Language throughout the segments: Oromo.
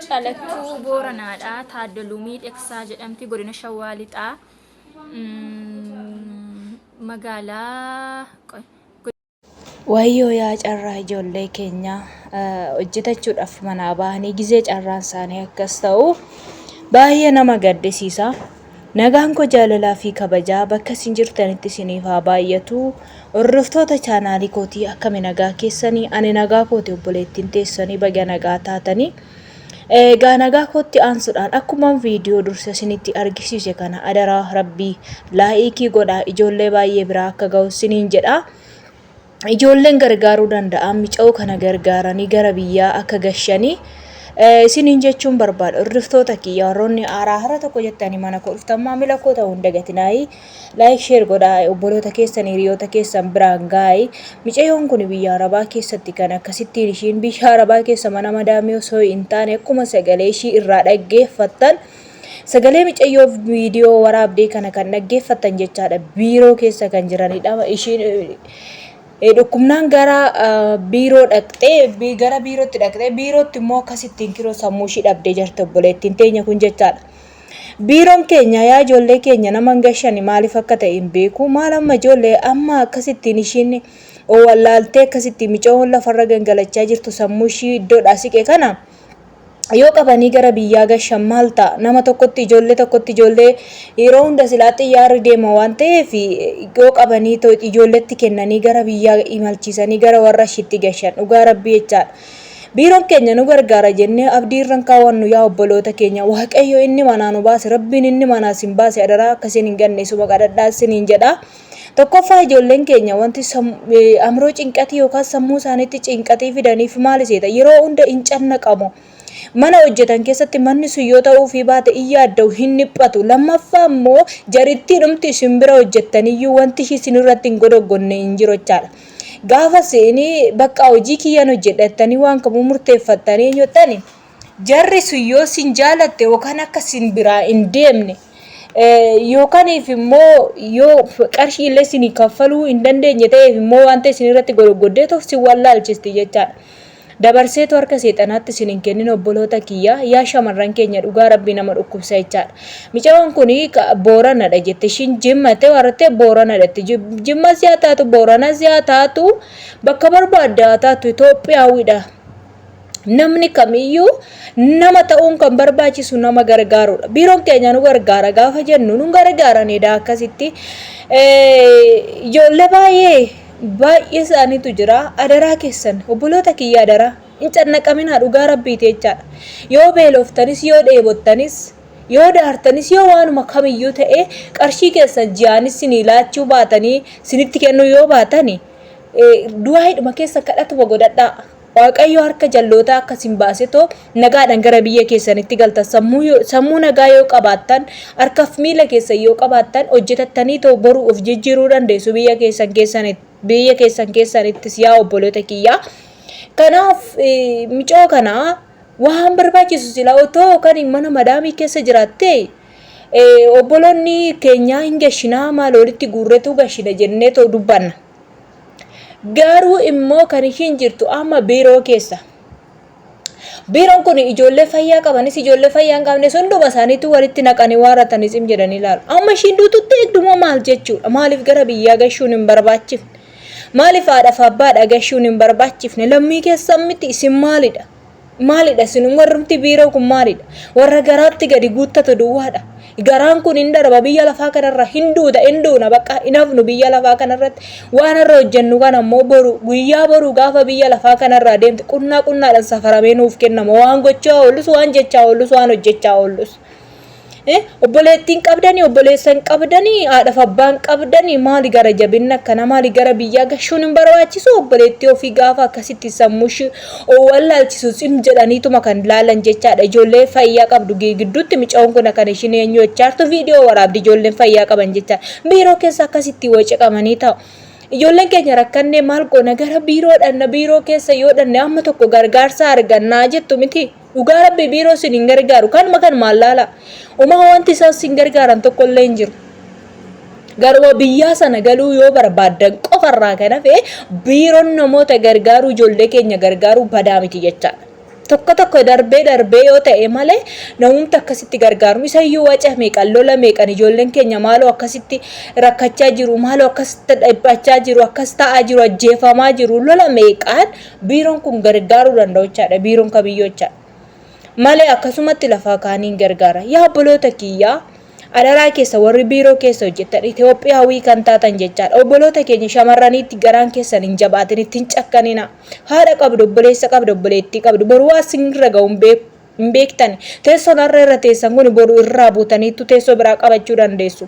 Calattuu Booranaadhaa Taaddaluu Miidhagsaa jedhamti godina Shawaa Lixaa magaalaa Wayyoo yaa carraa ijoollee keenya hojjetachuudhaaf manaa bahanii gizee carraan isaanii akkas ta'u baay'ee nama gaddisiisa. Nagaan koo jaalalaa fi kabajaa bakka isin jirtanitti isiniif haa baay'atu. Hordoftoota chaanaalii kootii akkami nagaa keessanii ani nagaa kooti obboleettiin teessanii baga nagaa taatanii. Egaa nagaa kootti aansuudhaan akkuma viidiyoo dursa isinitti argisiise kana adaraa rabbii laayikii godhaa ijoollee baay'ee biraa akka ga'u isiniin jedha. Ijoolleen gargaaruu danda'a mica'uu kana gargaaranii gara biyyaa akka gashanii isiniin jechuun barbaada. Hordoftoota kiyya warroonni haaraa tokko jettanii mana koo dhuftan maamila koo ta'uu hin dagatinaayi. Laayik sheer godhaa obboloota keessan hiriyoota keessan biraan gaayi. Mica'oon kun biyya Arabaa keessatti kan akkasittiin ishiin biyya Arabaa keessa mana madaamii osoo hin taane akkuma sagalee ishii irraa dhaggeeffattan sagalee mica'oo viidiyoo waraabdee kana kan dhaggeeffattan jechaadha. Biiroo keessa kan jiranidha. Ishiin dhukkubnaan gara biiroo dhaqxee gara biirootti dhaqxee biirootti immoo akkasittiin kiroo sammuu ishii dhabdee jirti obboleettiin teenya kun jechaadha. Biiroon keenya yaa ijoollee keenya nama gashan maaliif akka ta'e hin beeku. Maal amma ijoollee amma akkasittiin ishiin wallaaltee akkasittiin mica'oon lafarra gangalachaa jirtu sammuu ishii iddoodhaa siqe kana yoo qabanii gara biyyaa gashan maal ta'a? Nama tokkotti ijoollee yeroo hunda silaa xiyyaarri deema waan ta'eef yoo qabanii ijoolletti kennanii gara biyyaa imalchiisanii gara warra ishiitti gashan dhugaa rabbii jechaadha. Biiroon keenya nu gargaara jennee abdii irraan kaawwannu yaa obboloota keenya. Waaqayyo inni manaa nu baase rabbiin inni manaa sin baase adaraa akkasiin hin ganne suma kadhadhaa isiniin jedha. Tokkoffaa ijoolleen keenya wanti amroo cinqatii yookaan sammuu isaaniitti cinqatii fidaniif maal seeta yeroo hunda hin cannaqamu. Mana hojjetan keessatti manni sun yoo ta'uu fi baate iyyaaddu hin dhiphatu. Lammaffaa immoo jaritti dhumti isin bira hojjettaniyyuu wanti isin irratti hin godoggonne hin jiru jechaadha. Gaafa seeni bakka hojii kiyyaan hojjedhattanii waan kamuu murteeffattanii jettani jarri sun yoo sin jaalatte yookaan akka sin biraa hin deemne yookaaniif immoo yoo qarshii illee isin kaffaluu hin dandeenye ta'eef immoo wanta isin irratti godoggoddeetuuf sin wallaalchisti jechaadha. Dabarseetu harka seexanaatti isin hin kennin obboloota kiyya yaa shamarran keenya dhugaa rabbii nama dhukkubsa jechaadha. Mica'oon kun Booranadha jette ishiin Jimmattee warrattee Booranadhatti Jimmas yaa taatu Booranas yaa taatu bakka barbaadde haa taatu Itoophiyaawidha. Namni kamiyyuu nama ta'uun kan barbaachisu nama gargaarudha. Biiroon keenya nu gargaara gaafa jennu nu gargaaranidha akkasitti ijoollee baay'ee isaaniitu jira. Adaraa keessan obboloota kiyya adaraa hin cannaqaminaa dhugaa rabbiiti jechaadha. Yoo beeloftanis yoo dheebottanis yoo daartanis yoo waanuma kamiyyuu ta'e qarshii keessan ji'aanis sinii laachuu baatanii sinitti kennuu yoo baatani du'aa hidhuma keessa kadhatuma godhadhaa. Waaqayyo harka jallootaa akkasin baasetoo nagaadhaan gara biyya keessanitti galtan sammuu nagaa yoo qabaattan harkaaf miila keessan yoo qabaattan hojjetattanii too boruu of jijjiiruu dandeessu biyya keessan keessanittis yaa obboloota kiyyaa. Kanaaf mica'oo kana waan barbaachisu silaa otoo kan mana madaamii keessa jiraatte obboloonni keenyaa hin gashinaa maal walitti guurreetu gashina jennee too dubbanna. Garuu immoo kan ishiin jirtu amma biiroo keessa. Biiroon kun ijoollee fayyaa qabanis ijoollee fayyaa hin qabnes hunduma isaaniitu walitti naqanii waaratanis hin jedhanii ilaalu. Amma ishiin duututti eegdumoo maal jechuudha? Maaliif gara biyyaa gashuun hin barbaachifne? Maaliif haadhaaf abbaadha gashuun hin barbaachifne? Lammii keessan miti isin maalidha? Maalidha isin warrumti biiroo kun maalidha? Warra garaatti gadi guuttatu duwwaadha. Garaan kun hin darba biyya lafaa kanarra hinduuna bakka hinafnu biyya lafaa kanarratti waan irra hojjennu kan ammoo guyyaa boru gaafa biyya lafaa kanarraa deemte qunnaadhaan safaramee nuuf kennama waan gochaa oollus waan jechaa oollus waan hojjechaa oollus. Obboleettiin qabdanii obboleessan qabdanii haadhaaf abbaan qabdanii maali gara jabinna akkana maali gara biyyaa gashuun hin barbaachisu obboleettii ofii gaafa akkasitti sammuushi wallaalchisu sim jedhaniituma kan laalan jechaadha. Ijoollee fayyaa qabdu gidduutti mica'oon kun kan ishiin eenyu jechaartu viidiyoo waraabdi ijoolleen fayyaa qaban jechaadha. Biiroo keessa akkasitti wacaqamanii ta'u. Ijoolleen keenya rakkannee maal goona gara biiroodhaan biiroo keessa yoo dhanne amma tokko gargaarsa argannaa jettu miti. Dhugaa rabbi biiroo sin hin gargaaru kanuma kan maal laala. Uumaa wanti isaan sin gargaaran tokko illee hin jiru. Garuu biyyaa sana galuu yoo barbaaddan qofarraa kan hafe biiroon namoota gargaaru ijoollee keenya gargaaru badaa miti jechaadha. tokko darbee yoo ta'e malee namumti akkasitti gargaaru isayyuu waca meeqan lola meeqan ijoolleen keenya maaloo akkasitti rakkachaa jiru maaloo akkasitti dhiphachaa jiru akkas ta'aa jiru ajjeefamaa jiru lola meeqan biiroon kun gargaaruu danda'uchaadha biiroon kabiyyoochaadha malee akkasumatti lafa kaaniin gargaara yaa obboloota kiyyaa adaraa keessa warri biiroo keessa hojjetan Itoophiyaawii kan taatan jechaadha obboloota keenya shamarraniitti garaan keessan hin jabaatin ittiin cakkanina haadha qabdu obboleessa qabdu obboleettii qabdu boru waa sinirra ga'uun hin beektan teessoon har'a irra teessan kun boru irraa buutaniittu teessoo biraa qabachuu dandeessu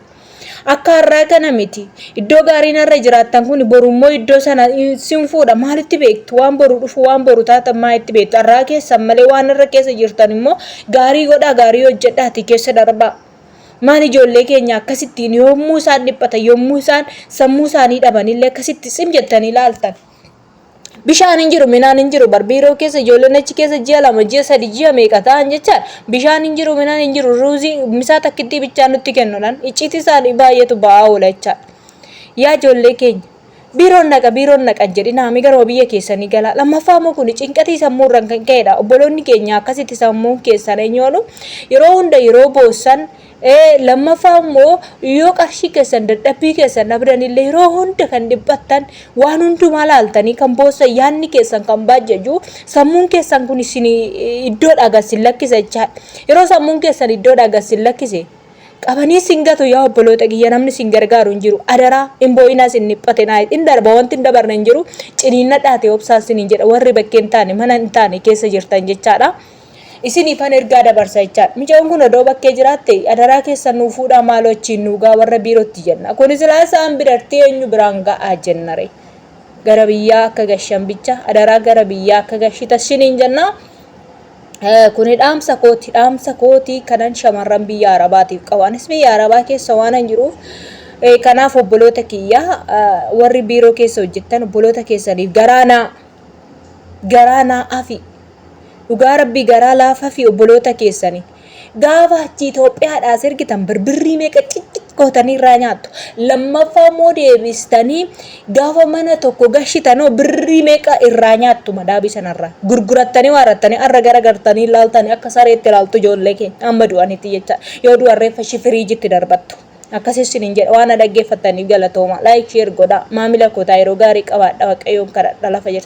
akka har'aa kana miti iddoo gaariin irra jiraattan kun boru immoo iddoo sana sin fuudha maalitti beektu waan boru dhufu waan boru taatan maalitti beektu har'aa keessan malee waan irra keessa jirtan immoo gaarii godhaa gaarii hojjedhaati keessa darbaa maan ijoollee keenya akkasittiin yommuu isaan dhiphatan yommuu isaan sammuu isaanii dhabanillee akkasitti sim jettanii ilaaltan bishaan hin jiru minaan hin jiru barbiiroo keessa ijoolleen achi keessa ji'a 2 ji'a 3 ji'a meeqa ta'an jechaan bishaan hin jiru minaan hin jiru ruuzii misaa takkitti bichaan nutti kennuudhaan icciti isaanii baay'eetu ba'aa oola jechaadha yaa ijoollee keenya biiroon naqa jedhina gara biyya keessanii gala lammaffaa moo kun cinqatii sammuurraan kan ka'edha obboloonni keenya akkasitti sammuun keessan eenyoonu yeroo hunda yeroo boossan lammaffaa moo yoo qarshii keessan dadhabbii keessan dhabdanillee yeroo hunda kan dhiphattan waan hundumaa laaltanii kan boossan yaanni keessan kan baajjaju sammuun keessan kun isin iddoo dhagassin lakkisa jechaadha yeroo sammuun keessan iddoo dhagassin lakkise qabanii singatu yaa obboloota kiyya namni sin gargaaru hin jiru adaraa hin boo'inaa sin dhiphate naa hin darba wanti hin dabarne hin jiru ciniinna dhaate obsaan sin hin jedha warri bakkeen taane mana hin taane keessa jirtan jechaadha isin ifan ergaa dabarsa jechaadha micoon kun odoo bakkee jiraatte adaraa keessan nuu fuudhaa maaloo achiin nuugaa warra biirootti jenna kunis silaa isaan biratti eenyu biraan ga'aa jennare gara biyyaa akka gashan bicha adaraa gara biyyaa akka gashita shiniin jennaa kun dhaamsa kooti kanan shamarran biyya arabaatiif qabanis biyya arabaa keessa waan hin jiruuf kanaaf obboloota kiyyaa warri biiroo keessa hojjettan obboloota keessaniif garaanaa afi dhugaa rabbii garaa laafaa fi obboloota keessanii gaafa achi Itoophiyaadhaas ergitan birbirrii meeqa ciccikootanii irraa nyaattu lammaffaa moo deebistanii gaafa mana tokko gashitanoo birrii meeqa irraa nyaattu madaabii sanarraa gurgurattanii waarattanii arra garagartanii laaltanii akka sareetti ilaaltu ijoollee keenya amma du'anitti jecha yoo du'an reeffa firiijitti darbattu akkasisin hin jedha waan dhaggeeffataniif galatooma laayik sheer godhaa maamila kootaa yeroo gaarii qabaadha waaqayyoon kadhadha lafa jirtu